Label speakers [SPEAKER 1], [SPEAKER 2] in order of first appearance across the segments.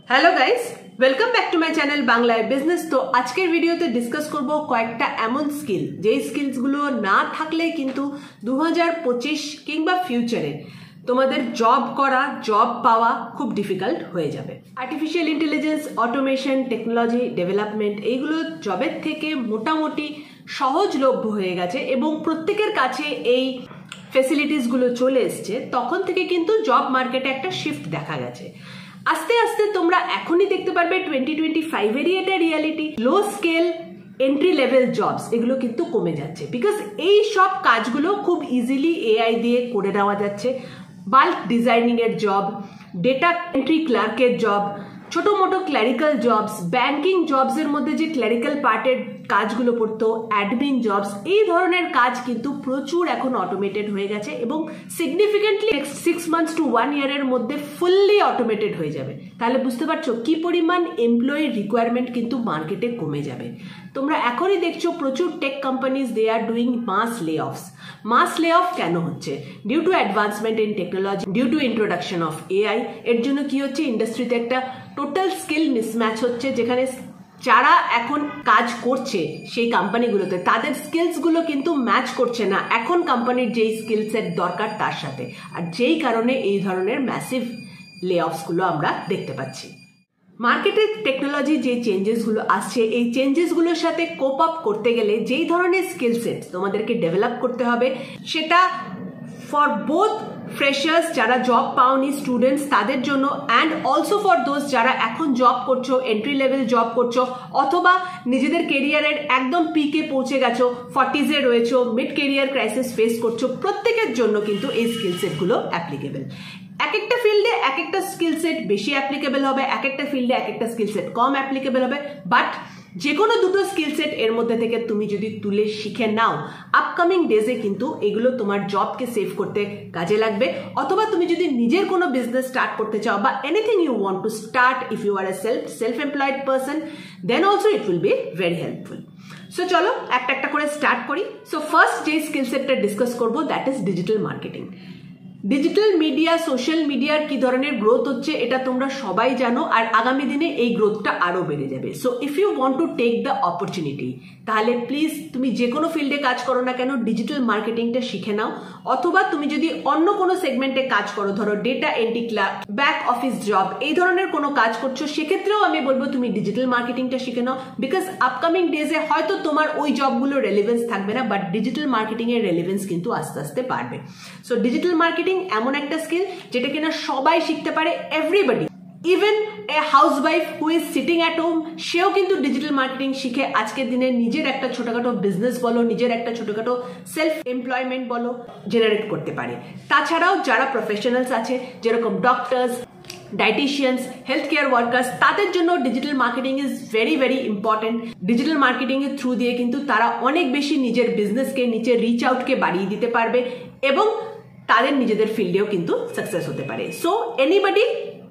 [SPEAKER 1] Hello guys, welcome back to my channel বাংলায় business. তো আজকের ভিডিওতে ডিসকাস করব কয়েকটা এমন স্কিল যেই স্কিলসগুলো না থাকলে কিন্তু 2025 কিংবা ফিউচারে তোমাদের জব করা, জব পাওয়া খুব ডিফিকাল্ট হয়ে যাবে। Artificial intelligence, automation, technology development এইগুলো জবের থেকে মোটামুটি সহজলভ্য হয়ে গেছে এবং প্রত্যেকের কাছে এই ফেসিলিটিসগুলো চলে এসছে। তখন থেকে কিন্তু জব মার্কেটে একটা শিফট দেখা গেছে। আস্তে আস্তে তোমরা এখনই দেখতে পারবে 2025-এরই এটা রিয়ালিটি। লো স্কেল এন্ট্রি লেভেল জবস এগুলো কিন্তু কমে যাচ্ছে, বিকজ এই সব কাজগুলো খুব ইজিলি এআই দিয়ে করে নেওয়া যাচ্ছে। বাল্ক ডিজাইনিং এর জব, ডেটা এন্ট্রি ক্লার্কের জব, ছোট মোটো ক্লারিক্যাল জবস, ব্যাংকিং জবস এর মধ্যে যে ক্লারিক্যাল পার্টের কাজগুলো পড়তো, অ্যাডমিন জবস, এই ধরনের কাজ কিন্তু প্রচুর এখন অটোমেটেড হয়ে গেছে এবং সিগনিফিকেন্টলি 6 months to 1 year এর মধ্যে ফুললি অটোমেটেড হয়ে যাবে। তাহলে বুঝতে পারছো কি পরিমাণ এমপ্লয়ি রিকোয়ারমেন্ট কিন্তু মার্কেটে কমে যাবে। তোমরা এখনই দেখছো প্রচুর tech companies they are doing mass layoffs. Mass layoff কেন হচ্ছে? Due to advancement in technology, due to introduction of AI. এর জন্য কি হচ্ছে, ইন্ডাস্ট্রিতে একটা টোটাল স্কিল মিসম্যাচ হচ্ছে, যেখানে যারা এখন কাজ করছে সেই কোম্পানিগুলোতে তাদের স্কিলসগুলো কিন্তু ম্যাচ করছে না এখন কোম্পানির যেই স্কিলসের দরকার তার সাথে। আর যেই কারণে এই ধরনের ম্যাসিভ লে অফসগুলো আমরা দেখতে পাচ্ছি। মার্কেটে টেকনোলজি যে চেঞ্জেসগুলো আসছে, এই চেঞ্জেসগুলোর সাথে কোপ আপ করতে গেলে যেই ধরনের স্কিল সেট তোমাদেরকে ডেভেলপ করতে হবে, সেটা ফর বোথ ফ্রেশার্স যারা জব পাওনি, স্টুডেন্টস তাদের জন্য, অ্যান্ড অলসো ফর দোজ যারা এখন জব করছো, এন্ট্রি লেভেল জব করছো, অথবা নিজেদের কেরিয়ারের একদম পিকে পৌঁছে গেছো, 40s-এ রয়েছো, মিড কেরিয়ার ক্রাইসিস ফেস করছো, প্রত্যেকের জন্য কিন্তু এই স্কিল সেটগুলো অ্যাপ্লিকেবল। এক একটা ফিল্ডে এক একটা স্কিল সেট বেশি অ্যাপ্লিকেবল হবে, এক একটা ফিল্ডে এক একটা স্কিল সেট কম অ্যাপ্লিকেবল হবে, বাট যে কোনো দুটো স্কিল সেট এর মধ্যে থেকে তুমি যদি তুলে শিখে নাও, আপকামিং ডেজে কিন্তু এগুলো তোমার জবকে সেভ করতে কাজে লাগবে। অথবা তুমি যদি নিজের কোনো বিজনেস স্টার্ট করতে চাও বা anything you want to start, if you are a self employed person, then also it will be very helpful. So চলো একটা একটা করে স্টার্ট করি। সো ফার্স্ট যে স্কিল সেটটা ডিসকাস করবো, that is digital marketing. Digital media, social মিডিয়ার কি ধরনের গ্রোথ হচ্ছে এটা তোমরা সবাই জানো, আর আগামী দিনে এই গ্রোথটা আরো বেড়ে যাবে। So if you want to take the opportunity, তাহলে প্লিজ তুমি যে কোনো ফিল্ডে কাজ করো না কেন ডিজিটাল মার্কেটিংটা শিখে নাও। অথবা তুমি যদি অন্য কোনো সেগমেন্টে কাজ করো, ধরো data entry clerk, back office job, এই ধরনের কোনো কাজ করছো, সেক্ষেত্রেও আমি বলবো তুমি ডিজিটাল মার্কেটিংটা শিখে নাও, বিকজ আপকামিং ডেজে হয়তো তোমার ওই জবগুলোর রেলেভেন্স থাকবে না, বাট ডিজিটাল মার্কেটিং এর রেলেভেন্স কিন্তু আস্তে আস্তে বাড়বে। সো ডিজিটাল মার্কেটিং এমন একটা স্কিল যেটা কিনা সবাই শিখতে পারে, everybody, even a housewife who is sitting at home, সেও কিন্তু ডিজিটাল মার্কেটিং শিখে আজকের দিনে নিজের একটা ছোটখাটো বিজনেস বলো, নিজের একটা ছোটখাটো সেলফ এমপ্লয়মেন্ট বলো, জেনারেট করতে পারে। তাছাড়াও যারা প্রফেশনালস আছে, যেরকম ডক্টরস, ডায়েটিশিয়ানস, হেলথ কেয়ার ওয়ার্কার্স, তাদের জন্য digital marketing is very very important. Digital marketing এর থ্রু দিয়ে কিন্তু তারা অনেক বেশি নিজের বিজনেসকে, নিজের রিচ আউটকে বাড়িয়ে দিতে পারবে এবং তাদের নিজেদের ফিল্ডেও কিন্তু সাকসেস হতে পারে। So anybody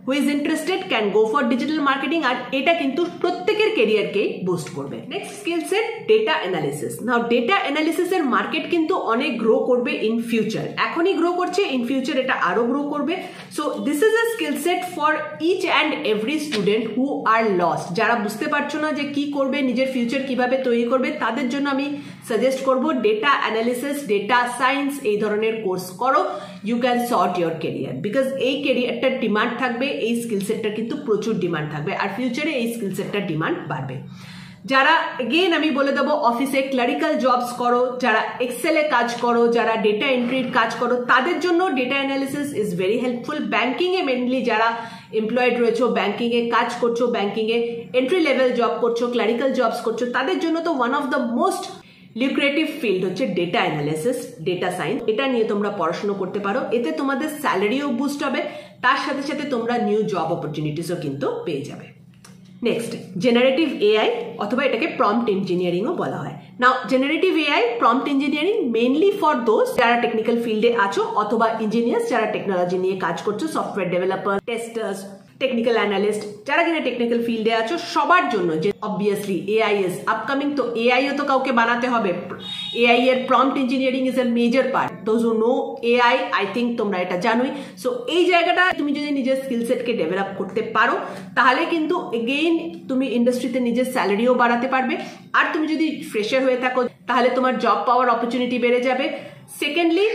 [SPEAKER 1] who is interested can go for digital marketing, আর এটা কিন্তু প্রত্যেকের কেরিয়ারকেই বুস্ট করবে। Next skill set, data analysis. Now data analysis এর মার্কেট কিন্তু অনেক গ্রো করবে ইন ফিউচার, এখনই গ্রো করছে, ইন ফিউচার এটা আরো গ্রো করবে। So this is a skill set for each and every student who are lost, যারা বুঝতে পারছো না যে কি করবে, নিজের ফিউচার কিভাবে তৈরি করবে, তাদের জন্য আমি সাজেস্ট করবো ডেটা অ্যানালিসিস, ডেটা সায়েন্স, এই ধরনের কোর্স করো। You can sort your career, because এই কেরিয়ারটার ডিমান্ড থাকবে, এই স্কিল সেটটার কিন্তু প্রচুর ডিমান্ড থাকবে, আর ফিউচারে এই স্কিল সেটটার ডিমান্ড বাড়বে। যারা এগেইন আমি বলে দেবো অফিসে ক্লারিক্যাল জবস করো, যারা এক্সেলে কাজ করো, যারা ডেটা এন্ট্রির কাজ করো, তাদের জন্য data analysis is very helpful. Banking এ মেনলি যারা এমপ্লয়েড রয়েছো, ব্যাংকিং এ কাজ করছো, ব্যাংকিং এ এন্ট্রি লেভেল জব করছো, ক্লারিক্যাল জবস করছো, তাদের জন্য তো one of the most lucrative field হচ্ছে ডেটা অ্যানালিসিস, ডেটা সায়েন্স। এটা নিয়ে তোমরা পড়াশোনা করতে পারো, এতে তোমাদের স্যালারিও বুস্ট হবে, তার সাথে সাথে তোমরা নিউ জব অপরচুনিটিসও কিন্তু পেয়ে যাবে। নেক্সট, জেনারেটিভ এআই, অথবা এটাকে প্রম্পট ইঞ্জিনিয়ারিংও বলা হয়। Now generative AI, prompt engineering mainly for those যারা টেকনিক্যাল ফিল্ডে আছো, অথবা ইঞ্জিনিয়ার্স যারা টেকনোলজি নিয়ে কাজ করছো, software developer, testers, technical analyst, যারা কিনা টেকনিক্যাল ফিল্ডে আছো সবার জন্য, যে অবভিয়াসলি এআই ইজ আপকামিং, তো এআইও তো কাউকে বানাতে হবে। এআই এর prompt engineering is a major part. Those who no AI, I think তোমরা এটা জানোই। সো এই জায়গাটা তুমি যদি নিজের স্কিল সেটকে ডেভেলপ করতে পারো তাহলে কিন্তু এগেইন তুমি ইন্ডাস্ট্রিতে নিজের স্যালারিও বাড়াতে পারবে। আর তুমি যদি ফ্রেশার হয়ে থাকো তাহলে তোমার জব পাওয়ার অপরচুনিটি বেড়ে যাবে। সেকেন্ডলি,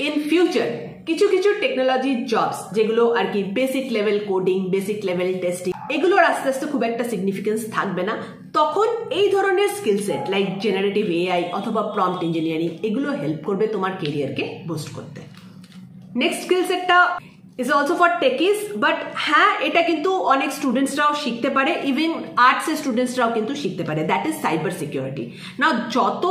[SPEAKER 1] ইন ফিউচার কিছু কিছু টেকনোলজি জবস যেগুলো আর কি basic level coding, basic level testing, এগুলোর আস্তে আস্তে খুব একটা সিগনিফিকেন্স থাকবে না। তখন এই ধরনের skill set like generative AI অথবা প্রম্পট ইঞ্জিনিয়ারিং এগুলো হেল্প করবে তোমার কেরিয়ারকে বুস্ট করতে। নেক্সট স্কিল সেটটা ইজ অলসো ফর টেকিস, বাট হ্যাঁ এটা কিন্তু অনেক স্টুডেন্টসরাও শিখতে পারে, ইভেন আর্টসের স্টুডেন্টসরাও কিন্তু শিখতে পারে। That is cyber security. না, যত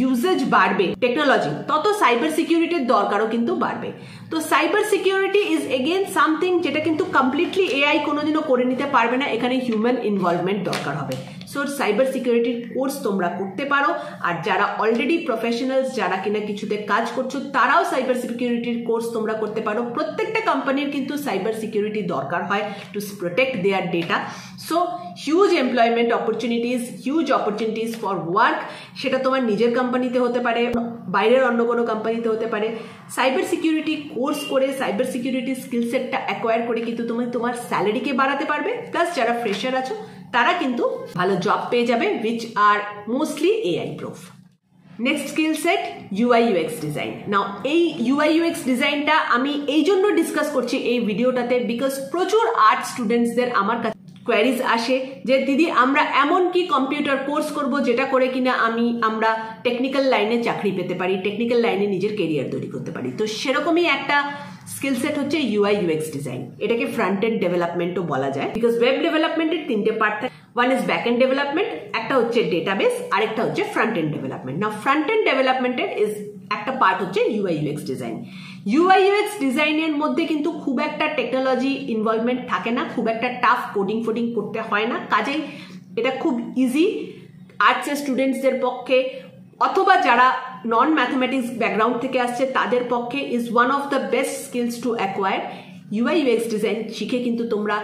[SPEAKER 1] ইউজেজ বাড়বে টেকনোলজি তত সাইবার সিকিউরিটির দরকারও কিন্তু বাড়বে। তো cyber security is again something যেটা কিন্তু কমপ্লিটলি এআই কোনোদিনও করে নিতে পারবে না, এখানে হিউম্যান ইনভলভমেন্ট দরকার হবে। সো সাইবার সিকিউরিটির কোর্স তোমরা করতে পারো। আর যারা অলরেডি প্রফেশনালস, যারা কিনা কিছুতে কাজ করছো, তারাও সাইবার সিকিউরিটির কোর্স তোমরা করতে পারো। প্রত্যেকটা কোম্পানির কিন্তু সাইবার সিকিউরিটি দরকার হয় to protect their data. So huge employment opportunities, huge opportunities for work, সেটা তোমার নিজের কোম্পানিতে হতে পারে, বাইরের অন্য কোনো কোম্পানিতে হতে পারে। সাইবার সিকিউরিটি কোর্স করে, সাইবার সিকিউরিটি স্কিল সেটটা অ্যাকোয়ার করে কিন্তু তুমি তোমার স্যালারিকে বাড়াতে পারবে। প্লাস যারা ফ্রেশার আছো তারা কিন্তু ভালো জব পেয়ে যাবে, which are mostly AI proof. Next skill set UI UX design. Now এই ইউআই ইউএক্স ডিজাইনটা আমি এই জন্য ডিসকাস করছি এই ভিডিওটাতে, বিকজ প্রচুর আর্ট স্টুডেন্টসদের আমার কাছে কোয়ারিজ আসে যে দিদি আমরা এমন কি কম্পিউটার কোর্স করব যেটা করে কিনা আমরা টেকনিক্যাল লাইনে চাকরি পেতে পারি, টেকনিক্যাল লাইনে নিজের কেরিয়ার তৈরি করতে পারি। তো সেরকমই একটা স্কিল সেট হচ্ছে ইউআই ইউএক্স ডিজাইন। এটাকে ফ্রন্ট এন্ড ডেভেলপমেন্টও বলা যায়, বিকজ ওয়েব ডেভেলপমেন্টের তিনটে পার্ট থাকে। One is back end development, একটা হচ্ছে ডেটাবেস, আরেকটা হচ্ছে ফ্রন্ট এন্ড ডেভেলপমেন্ট। না, ফ্রন্ট এন্ড ডেভেলপমেন্টের ইজ একটা পার্ট হচ্ছে UI UX design. UI UX ডিজাইনের মধ্যে কিন্তু খুব একটা টেকনোলজি ইনভলভমেন্ট থাকে না, খুব একটা টাফ কোডিং ফোডিং করতে হয় না, কাজেই এটা খুব ইজি আর্টসের স্টুডেন্টসদের পক্ষে অথবা যারা নন ম্যাথমেটিক্স ব্যাকগ্রাউন্ড থেকে আসছে তাদের পক্ষে is one of the best skills to acquire. UI UX design শিখে কিন্তু তোমরা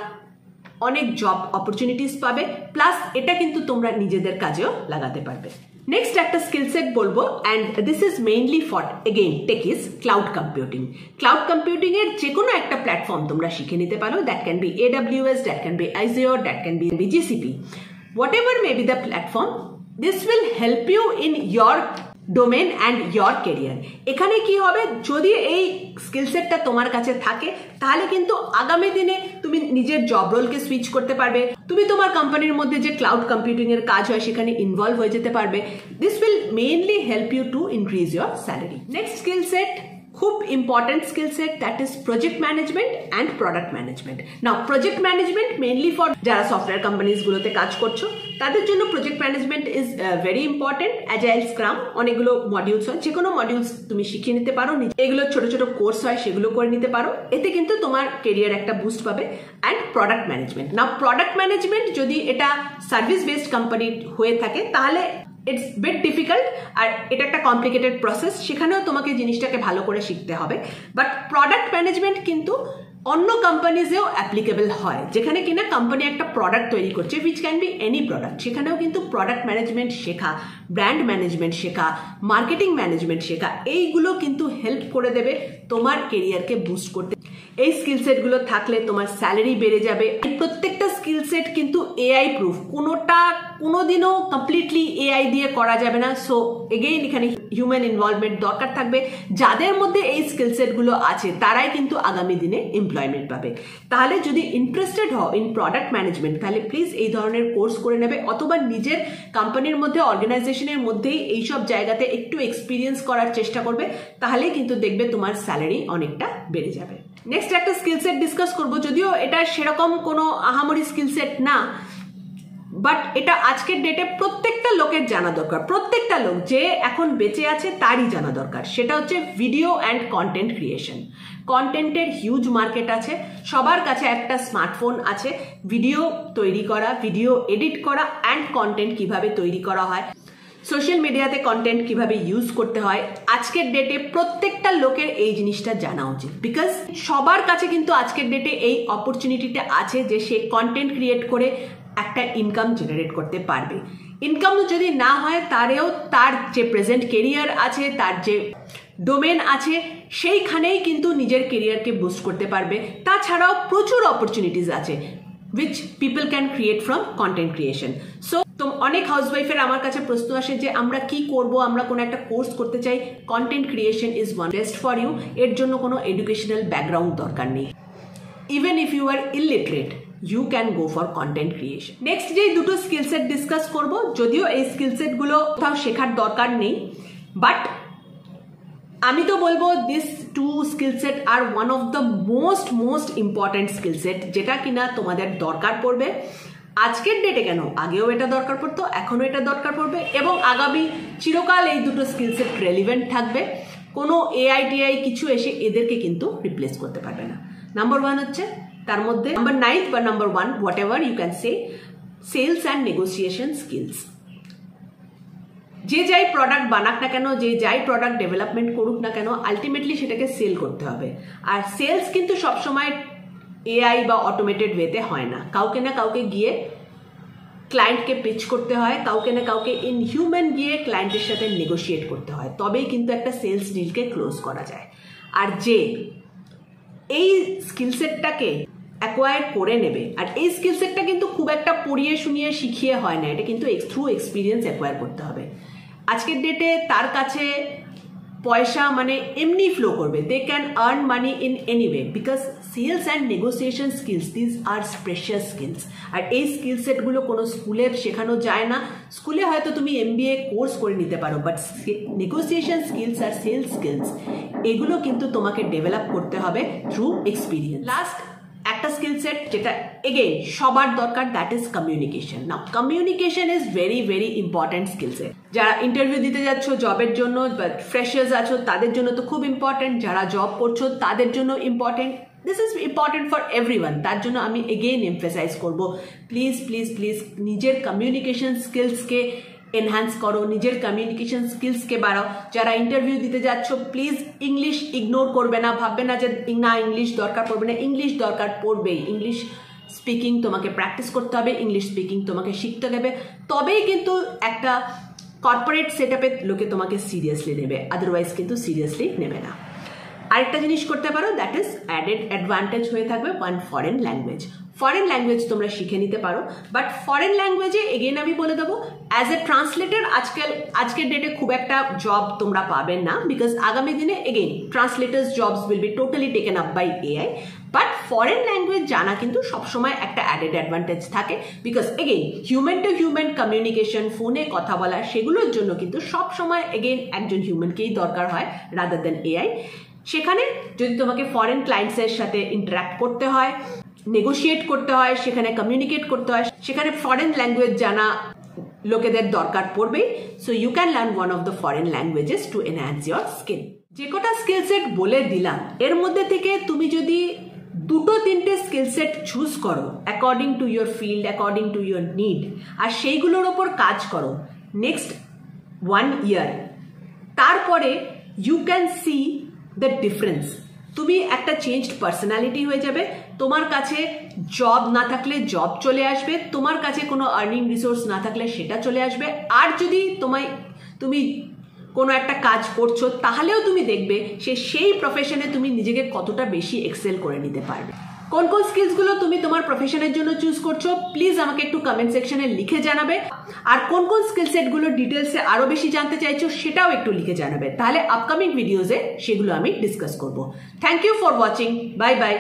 [SPEAKER 1] অনেক জব অপরচুনিটিস পাবে, প্লাস এটা কিন্তু তোমরা নিজেদের কাজেও লাগাতে পারবে। নেক্সট একটা স্কিল সেট বলবো, and this is mainly for again techies, cloud computing. Cloud computing এর যে কোনো একটা প্ল্যাটফর্ম তোমরা শিখে নিতে পারো। That can be AWS, that can be Azure, that can be GCP, whatever may be the platform, this will help you in your domain and your career. এখানে কি হবে, যদি এই স্কিল সেটটা তোমার কাছে থাকে তাহলে কিন্তু আগামী দিনে তুমি নিজের জব রোলকে সুইচ করতে পারবে, তুমি তোমার কোম্পানির মধ্যে যে ক্লাউড কম্পিউটিং এর কাজ হয় সেখানে ইনভলভ হয়ে যেতে পারবে। This will mainly help you to increase your salary. Next skill set, খুব important skill set, that is project management and product management. Now project management mainly for যারা সফটওয়্যার কোম্পানিজ গুলোতে কাজ করছো তাদের জন্য project management is very important. Agile, scrum, অনেকগুলো modules হয়, যে কোনো মডিউলস তুমি শিখিয়ে নিতে পারো, এগুলো ছোট ছোট কোর্স হয় সেগুলো করে নিতে পারো, এতে কিন্তু তোমার কেরিয়ার একটা বুস্ট পাবে। And product management, now product management যদি এটা সার্ভিস বেসড কোম্পানি হয়ে থাকে তাহলে ইটস বিট ডিফিকাল্ট, আর এটা একটা কমপ্লিকেটেড প্রসেস, সেখানেও তোমাকে জিনিসটাকে ভালো করে শিখতে হবে। বাট প্রোডাক্ট ম্যানেজমেন্ট কিন্তু অন্য কোম্পানিজেও অ্যাপ্লিকেবল হয়, যেখানে কিনা কোম্পানি একটা প্রোডাক্ট তৈরি করছে, which can be any product, সেখানেও কিন্তু প্রোডাক্ট ম্যানেজমেন্ট শেখা, ব্র্যান্ড ম্যানেজমেন্ট শেখা, মার্কেটিং ম্যানেজমেন্ট শেখা, এইগুলো কিন্তু হেল্প করে দেবে তোমার কেরিয়ারকে বুস্ট করতে। এই স্কিল সেটগুলো থাকলে তোমার স্যালারি বেড়ে যাবে। প্রত্যেকটা স্কিল সেট কিন্তু এআই প্রুফ, কোনোটা কোনোদিনও কমপ্লিটলি এআই দিয়ে করা যাবে না। সো এগেইন এখানে হিউম্যান ইনভলভমেন্ট দরকার থাকবে। যাদের মধ্যে এই স্কিল সেটগুলো আছে তারাই কিন্তু আগামী দিনে এমপ্লয়মেন্ট পাবে। তাহলে যদি ইন্টারেস্টেড হও ইন প্রোডাক্ট ম্যানেজমেন্ট তাহলে প্লিজ এই ধরনের কোর্স করে নেবে, অথবা নিজের কোম্পানির মধ্যে অর্গানাইজেশনের মধ্যেই এইসব জায়গাতে একটু এক্সপিরিয়েন্স করার চেষ্টা করবে, তাহলেই কিন্তু দেখবে তোমার স্যালারি অনেকটা বেড়ে যাবে। নেক্সট একটা স্কিল সেট ডিসকাস করবো, যদিও এটা সেরকম কোনো আহামরি স্কিল সেট না, বাট এটা আজকের ডেটে প্রত্যেকটা লোকের জানা দরকার, প্রত্যেকটা লোক যে এখন বেঁচে আছে তারই জানা দরকার। সেটা হচ্ছে ভিডিও অ্যান্ড কন্টেন্ট ক্রিয়েশন। কন্টেন্টের হিউজ মার্কেট আছে, সবার কাছে একটা স্মার্টফোন আছে। ভিডিও তৈরি করা, ভিডিও এডিট করা অ্যান্ড কন্টেন্ট কিভাবে তৈরি করা হয় সোশ্যাল মিডিয়াতে কন্টেন্ট কিভাবে ইউজ করতে হয় আজকের ডেটে প্রত্যেকটা লোকের এই জিনিসটা জানা উচিত, বিকজ সবার কাছে কিন্তু আজকের ডেটে এই অপরচুনিটিটা আছে যে সে কন্টেন্ট ক্রিয়েট করে একটা ইনকাম জেনারেট করতে পারবে। ইনকাম যদি না হয় তারেও তার যে প্রেজেন্ট কেরিয়ার আছে, তার যে ডোমেন আছে, সেইখানেই কিন্তু নিজের কেরিয়ারকে বুস্ট করতে পারবে। তাছাড়াও প্রচুর অপরচুনিটিস আছে which people can create from content creation. So তো অনেক হাউসওয়াইফের আমার কাছে প্রশ্ন আসে যে আমরা কি করব, আমরা কোনো একটা কোর্স করতে চাই, content creation is one best for you. এর জন্য কোনো এডুকেশনাল ব্যাকগ্রাউন্ড দরকার নেই। Even if you are illiterate you can go for content creation. Next যেই দুটো স্কিল সেট ডিসকাস করব, যদিও এই স্কিল সেটগুলো কোথাও শেখার দরকার নেই, বাট আমি তো বলবো this two skill set are one of the most important skill set, যেটা কিনা তোমাদের দরকার পড়বে আজকের ডেটে। কেন, আগেও এটা দরকার পড়তো, এখনও এটা দরকার পড়বে এবং আগামী চিরকাল এই দুটো স্কিল সেট রেলিভেন্ট থাকবে। কোনো এআই কিছু এসে এদেরকে কিন্তু রিপ্লেস করতে পারবে না। নাম্বার ওয়ান হচ্ছে, তার মধ্যে নাম্বার 9 বা number 1 whatever you can say, sales and negotiation skills. যে যাই প্রোডাক্ট বানাক না কেন, যে যাই প্রোডাক্ট ডেভেলপমেন্ট করুক না কেন, আলটিমেটলি সেটাকে সেল করতে হবে। আর সেলস কিন্তু সবসময় এআই বা অটোমেটেড ওয়েতে হয় না। কাউকে না কাউকে গিয়ে ক্লায়েন্টকে পিচ করতে হয়, কাউকে না কাউকে ইন হিউম্যান গিয়ে ক্লায়েন্টের সাথে নেগোশিয়েট করতে হয়, তবেই কিন্তু একটা সেলস ডিলকে ক্লোজ করা যায়। আর যে এই স্কিল সেটটাকে অ্যাকোয়ার করে নেবে, আর এই স্কিল সেটটা কিন্তু খুব একটা পড়িয়ে শুনিয়ে শিখিয়ে হয় না, এটা কিন্তু থ্রু এক্সপিরিয়েন্স অ্যাকোয়ার করতে হবে। আজকের ডেটে তার কাছে পয়সা মানে এমনি ফ্লো করবে, they can earn money in any way, because sales and negotiation skills this are precious skills. আর এই স্কিল সেটগুলো কোনো স্কুলের শেখানো যায় না। স্কুলে হয়তো তুমি MBA কোর্স করে নিতে পারো, বাট নেগোসিয়েশন স্কিলস আর সেলস স্কিলস এগুলো কিন্তু তোমাকে ডেভেলপ করতে হবে থ্রু এক্সপিরিয়েন্স। লাস্ট একটা স্কিল সেট যেটা এগেইন সবার দরকার, that is communication. Now communication is very important skill set. যারা ইন্টারভিউ দিতে যাচ্ছ জবের জন্য, ফ্রেশার্স আছো তাদের জন্য তো খুব ইম্পর্টেন্ট, যারা জব করছো তাদের জন্য important. This is important for everyone. তার জন্য আমি এগেইন এমফেসাইজ করবো, প্লিজ নিজের কমিউনিকেশন স্কিলসকে এনহ্যান্স করো, নিজের কমিউনিকেশন স্কিলসকে বাড়াও। যারা ইন্টারভিউ দিতে যাচ্ছ প্লিজ ইংলিশ ইগনোর করবে না, ভাববে না যে না ইংলিশ দরকার পড়বে না, ইংলিশ দরকার পড়বেই। ইংলিশ স্পিকিং তোমাকে প্র্যাকটিস করতে হবে, ইংলিশ স্পিকিং তোমাকে শিখতে হবে, তবেই কিন্তু একটা কর্পোরেট সেট আপে লোকে তোমাকে সিরিয়াসলি নেবে, আদারওয়াইজ কিন্তু সিরিয়াসলি নেবে না। আরেকটা জিনিস করতে পারো, দ্যাট ইজ অ্যাডেড অ্যাডভান্টেজ হয়ে থাকবে one foreign language. Foreign language তোমরা শিখে নিতে পারো, বাট ফরেন ল্যাঙ্গুয়েজে এগেন আমি বলে দেবো অ্যাজ এ ট্রান্সলেটর আজকের ডেটে খুব একটা জব তোমরা পাবেন না, বিকজ আগামী দিনে again translators jobs will be totally taken up by AI. But foreign language জানা কিন্তু সবসময় একটা অ্যাডেড অ্যাডভান্টেজ থাকে, because again human to human communication, ফোনে কথা বলা, সেগুলোর জন্য কিন্তু সবসময় এগেইন একজন হিউম্যানকেই দরকার হয় রাদার দেন এআই। সেখানে যদি তোমাকে ফরেন ক্লায়েন্টসের সাথে ইন্টারাক্ট করতে হয়, নেগোশিয়েট করতে হয়, সেখানে কমিউনিকেট করতে হয়, সেখানে ফরেন ল্যাঙ্গুয়েজ জানা লোকেদের দরকার পড়বেই। So you can learn one of the foreign languages to enhance your skill. যে কটা স্কিল সেট বলে দিলাম এর মধ্যে থেকে তুমি যদি 2-3টে স্কিল সেট চুজ করো according to your field, according to your need, আর সেইগুলোর ওপর কাজ করো নেক্সট 1 year, তারপরে you can see the difference. তুমি একটা চেঞ্জড পার্সোনালিটি হয়ে যাবে, তোমার কাছে জব না থাকলে জব চলে আসবে, তোমার কাছে কোনো আর্নিং রিসোর্স না থাকলে সেটা চলে আসবে। আর যদি তুমি কোনো একটা কাজ করছো তাহলেও তুমি দেখবে সেই প্রফেশনে তুমি নিজেকে কতটা বেশি এক্সেল করে নিতে পারবে। কোন স্কিলসগুলো তুমি তোমার প্রফেশনের জন্য চুজ করছো প্লিজ আমাকে একটু কমেন্ট সেকশনে লিখে জানাবে, আর কোন স্কিল সেটগুলো ডিটেলসে আরো বেশি জানতে চাইছো সেটাও একটু লিখে জানাবে, তাহলে আপকামিং ভিডিওজে সেগুলো আমি ডিসকাস করব। Thank you for watching, bye by.